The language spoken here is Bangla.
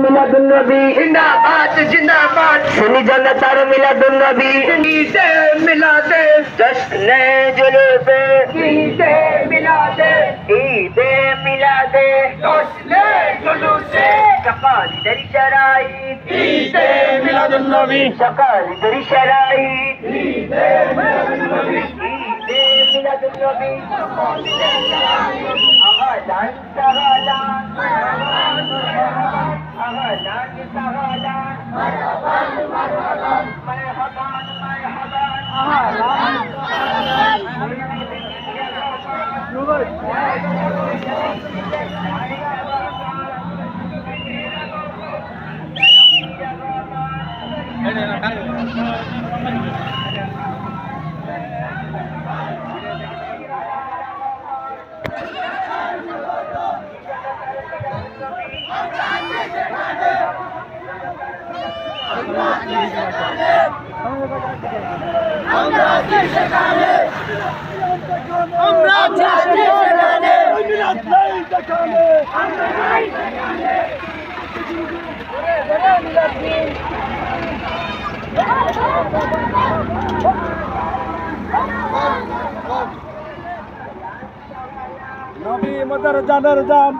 মিলাদুন নবী जिंदाबाद जिंदाबाद সুন্নি জনতার মিলাদুন নবী ईदे मिलादे জশ্নে জুলুসে ईदे मिलादे ঈদে মিলাদে जश्ने जुलूसे সকালের শরাইত ईदे मिलादुन नबी সকালের শরাইত ईदे मिलादुन नबी ঈদে মিলাদুন নবী আহলান সাহলান আহলান সাহলান মারহাবান মারহাবান মারহাবান মারহাবান নবী মদর জানের জান